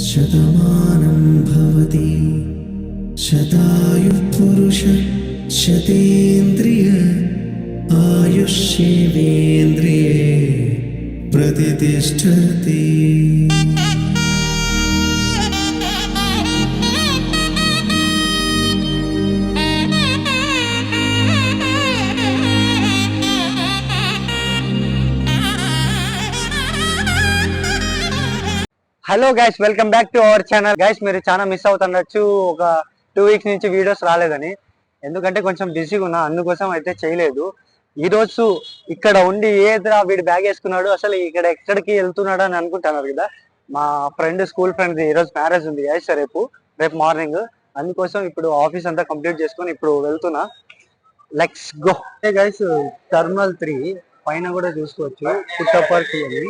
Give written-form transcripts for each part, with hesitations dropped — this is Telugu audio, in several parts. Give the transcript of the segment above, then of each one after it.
శతమానం భవతి శతాయుః పురుష శతేంద్రియ ఆయుష్యేవేంద్రియే ప్రతిష్ఠతి. Hello guys, welcome back to our channel. Guys, మీరు చాలా మిస్ అవుతుండొచ్చు ఒక 2 వీక్స్ నుంచి వీడియోస్ రాలేదని. ఎందుకంటే కొంచెం బిజీగా ఉన్నా, అందుకోసం అయితే చేయలేదు. ఈ రోజు ఇక్కడ ఉండి ఏదిరా వీడు బ్యాగ్ వేసుకున్నాడు, అసలు ఇక్కడ ఎక్కడికి వెళ్తున్నాడు అని అనుకుంటున్నారు కదా. మా ఫ్రెండ్, స్కూల్ ఫ్రెండ్ ఈరోజు మ్యారేజ్ ఉంది గైస్, రేపు మార్నింగ్. అందుకోసం ఇప్పుడు ఆఫీస్ అంతా కంప్లీట్ చేసుకొని ఇప్పుడు వెళ్తున్నా. Let's go. గైస్, టర్మినల్ 3 పైన కూడా చూసుకోవచ్చు పుట్టపర్తి అని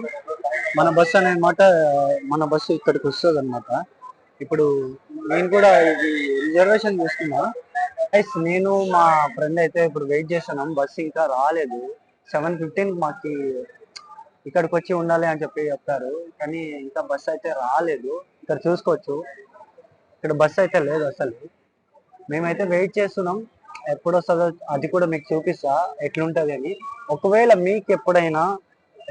మన బస్సు అనమాట. మన బస్సు ఇక్కడికి వస్తుంది అనమాట. ఇప్పుడు నేను కూడా ఇది రిజర్వేషన్ చేసుకున్నా గైస్. నేను మా ఫ్రెండ్ అయితే ఇప్పుడు వెయిట్ చేస్తున్నాం, బస్సు ఇంకా రాలేదు. 7:15 మాకు ఇక్కడికి వచ్చి ఉండాలి అని చెప్పి చెప్తారు, కానీ ఇంకా బస్సు అయితే రాలేదు. ఇక్కడ చూసుకోవచ్చు, ఇక్కడ బస్సు అయితే లేదు అసలు. మేమైతే వెయిట్ చేస్తున్నాం, ఎప్పుడు వస్తుందో అది కూడా మీకు చూపిస్తా ఎట్లుంటది అని. ఒకవేళ మీకు ఎప్పుడైనా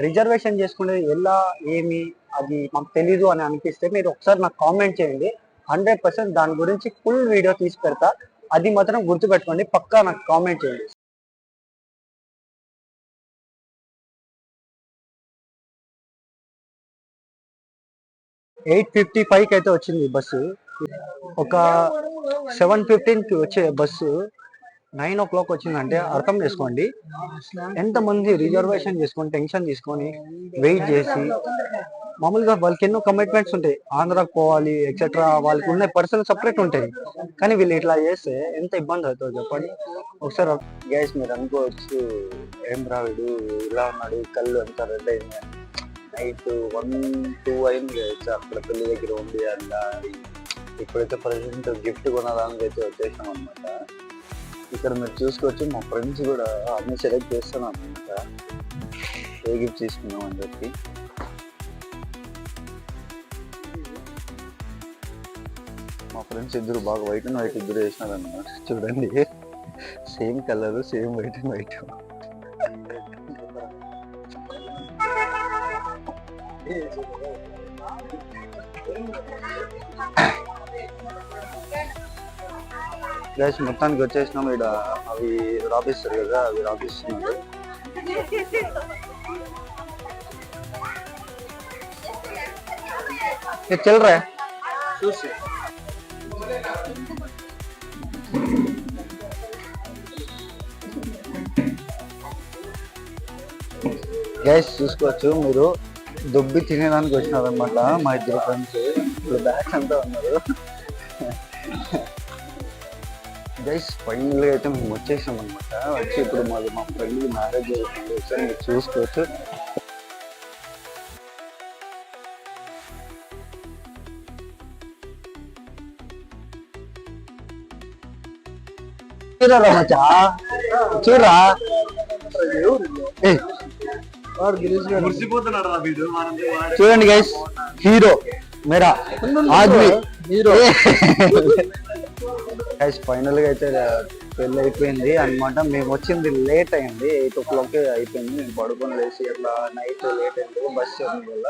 రిజర్వేషన్ చేసుకునేది ఎలా ఏమి అది మాకు తెలీదు అని అనిపిస్తే మీరు ఒకసారి నాకు కామెంట్ చేయండి. 100% దాని గురించి ఫుల్ వీడియో తీసి పెడతా. అది మాత్రం గుర్తుపెట్టుకోండి, పక్కా నాకు కామెంట్ చేయండి. (8:55) అయితే వచ్చింది బస్సు. ఒక 7:15 వచ్చే బస్సు 9 o'clock వచ్చిందంటే అర్థం చేసుకోండి ఎంతమంది రిజర్వేషన్ చేసుకొని టెన్షన్ తీసుకొని వెయిట్ చేసి. మామూలుగా వాళ్ళకి ఎన్నో కమిట్మెంట్స్ ఉంటాయి, ఆంధ్రాకి పోవాలి ఎక్సెట్రా, వాళ్ళకి ఉన్న పర్సనల్ సపరేట్ ఉంటాయి. కానీ వీళ్ళు ఇట్లా చేస్తే ఎంత ఇబ్బంది అవుతుందో చెప్పండి ఒకసారి. గ్యాస్ మీరు అనుకోవచ్చు, ఏం రావిడు ఇలా ఉన్నాడు, కళ్ళు ఎంత రెడ్ అయింది. నైట్ 1-2 అయింది అక్కడ పెళ్లి దగ్గర ఉంది అలా. ఇప్పుడైతే ప్రజెంట్ గిఫ్ట్ కొనడానికి అయితే వచ్చేసాం అనమాట. ఇక్కడ మీరు చూసుకోవచ్చు, మా ఫ్రెండ్స్ కూడా అన్ని సెలెక్ట్ చేస్తున్నాం అనమాట, ఏ గిఫ్ట్ తీసుకున్నాం అని చెప్పి. మా ఫ్రెండ్స్ ఇద్దరు బాగా వైట్ అండ్ వైట్ ఇద్దరు వేసినారు అన్నమాట. చూడండి, same colour, same white and white. Guys, మొత్తానికి వచ్చేసినాం. ఇక్కడ అవి రాపిస్తారు కదా, అవి రాపిస్తున్నారు. చల్రా చూసి గైస్ చూసుకోవచ్చు, మీరు దుబ్బి తినేదానికి వచ్చినారనమాట మా ఇద్దరు ఫ్రెండ్స్. ఇప్పుడు బ్యాగ్స్ అంతా ఉన్నారు. గైస్, ఫైనల్ గా అయితే మేము వచ్చేసాం అనమాట. వచ్చి ఇప్పుడు మా ఫ్రెండ్ మ్యారేజ్ అవుతుంది, ఒకసారి మీరు చూసుకోవచ్చు. చూడరా మచ్చా, చూడరా చూడండి గైస్, హీరో మేరా ఆద్మీ హీరో. గైస్, ఫైనల్ గా అయితే పెళ్ళి అయిపోయింది అనమాట. మేము వచ్చింది లేట్ అయింది, 8 o'clock అయిపోయింది. మేము పడుకొని లేచి అట్లా నైట్ లేట్ అయింది బస్ జర్నీ వల్ల.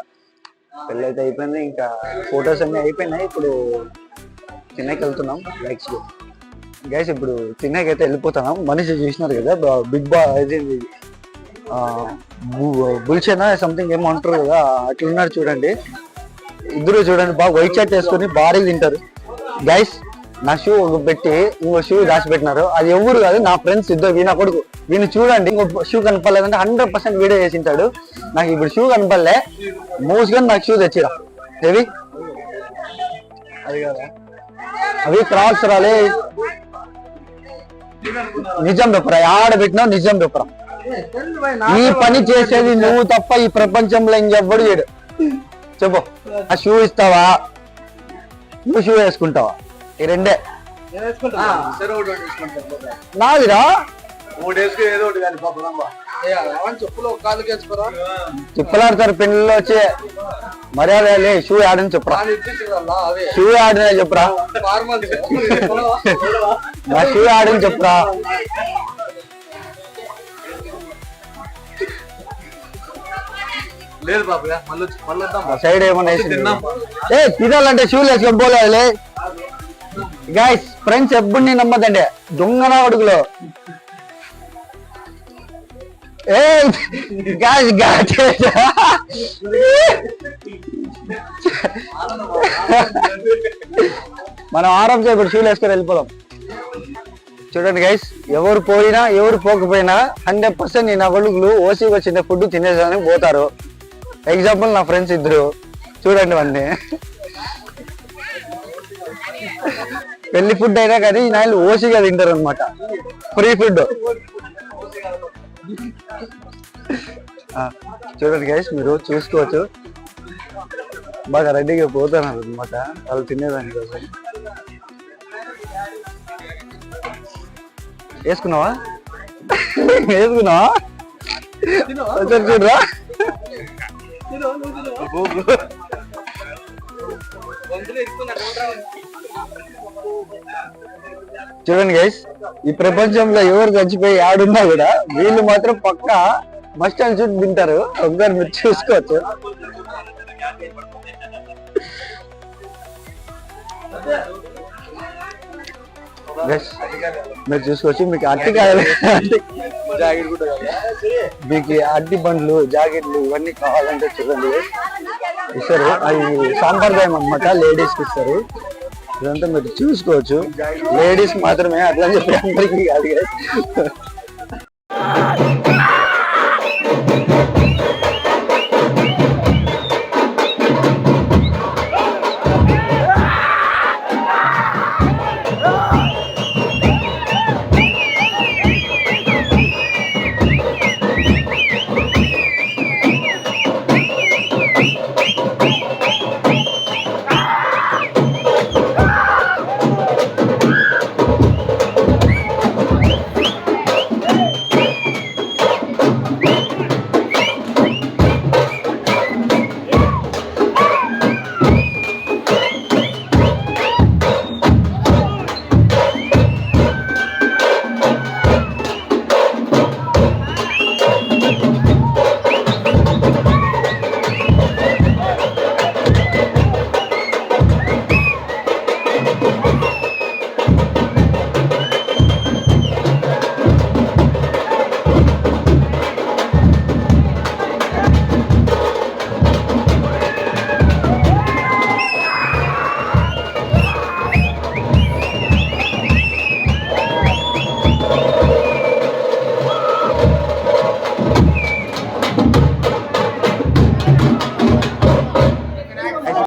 పెళ్ళి అయితే అయిపోయింది, ఇంకా ఫొటోస్ అన్ని అయిపోయినాయి. ఇప్పుడు తినేకి వెళ్తున్నాం. లైక్స్ గైస్, ఇప్పుడు తినేకైతే వెళ్ళిపోతున్నాం. మనిషి చూసినారు కదా, బిగ్ బాస్ ఇది బుల్షనా సంథింగ్ ఏమో అంటారు కదా, అట్లున్నారు చూడండి. ఇద్దరు చూడండి, బాగా వైట్ షర్ట్ వేసుకొని భారీగా తింటారు. గైస్, నా షూ పెట్టి ఇంకో షూ దాచిపెట్టినారు. అది ఎవరు కాదు, నా ఫ్రెండ్స్ ఇద్దరు. వీణ కొడుకు, వీళ్ళు చూడండి. ఇంకో షూ కనపడలేదంటే 100% వీడియో చేసింటాడు. నాకు ఇప్పుడు షూ కనపడలే, మోస్ట్గా నాకు షూ తెచ్చిరా. ఏవి అది కదా, అవి క్రాక్స్ రాలే. నిజం చెప్పరా, ఆడ పెట్టినావు, నిజం చెప్పరా. ఈ పని చేసేది నువ్వు తప్ప ఈ ప్రపంచంలో ఇంకెవ్వడు చేయడు. చెప్పు, ఆ షూ ఇస్తావా, నువ్వు షూ వేసుకుంటావా? ఈ రెండే నాదిరా. 3 days ఏదో ఒకటి కానీ తిప్పలాడతారు పెళ్ళిలో వచ్చి మర్యాద షూ ఆడని చెప్పరా షూ ఆడిన చెప్పరా నా షూ ఆడని చెప్పరా లేదు బాబు సైడ్ ఏమన్నా తినాలంటే షూలు వేసుకొని పోలేదులే గైస్ ఫ్రెండ్స్ ఎప్పుడు నమ్మదండి దొంగన అడుగులో మనం ఆరాం ఇప్పుడు షూలు వేసుకొని వెళ్ళిపోదాం చూడండి గైస్ ఎవరు పోయినా ఎవరు పోకపోయినా 100% నా కొడుకులు ఓసీకి వచ్చిన ఫుడ్ తినేసానికి పోతారు ఎగ్జాంపుల్ నా ఫ్రెండ్స్ ఇద్దరు చూడండి అన్నీ పెళ్లి ఫుడ్ అయినా కానీ నాయలు ఓసీగా తింటారు అనమాట ఫ్రీ ఫుడ్ చూడండి గైస్ మీరు చూసుకోవచ్చు బాగా రెడీగా పోతున్నారు అనమాట వాళ్ళు తినేదాని కోసం వేసుకున్నావా వేసుకున్నావా చూడరా చూడండి గైస్ ఈ ప్రపంచంలో ఎవరు చచ్చిపోయి ఆడున్నా కూడా వీళ్ళు మాత్రం పక్కా మస్ట్ అండ్ షుడ్ తింటారు ఒకసారి మీరు చూసుకోవచ్చు మీరు చూసుకోవచ్చు మీకు అరటికాయలు మీకు అరటి బండ్లు జాకెట్లు ఇవన్నీ కావాలంటే చూడండి ఇస్తారు అవి సాంప్రదాయం అనమాట లేడీస్ కి ఇస్తారు ఇదంతా మీరు చూసుకోవచ్చు లేడీస్ మాత్రమే అట్లా చెప్పి అందరికీ కాదు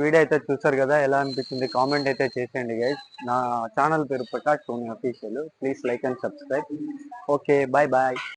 వీడియో అయితే చూసారు కదా ఎలా అనిపించింది కామెంట్ అయితే చేసేయండి గైస్ నా ఛానల్ పేరు Prakash Soni official please like and subscribe okay bye bye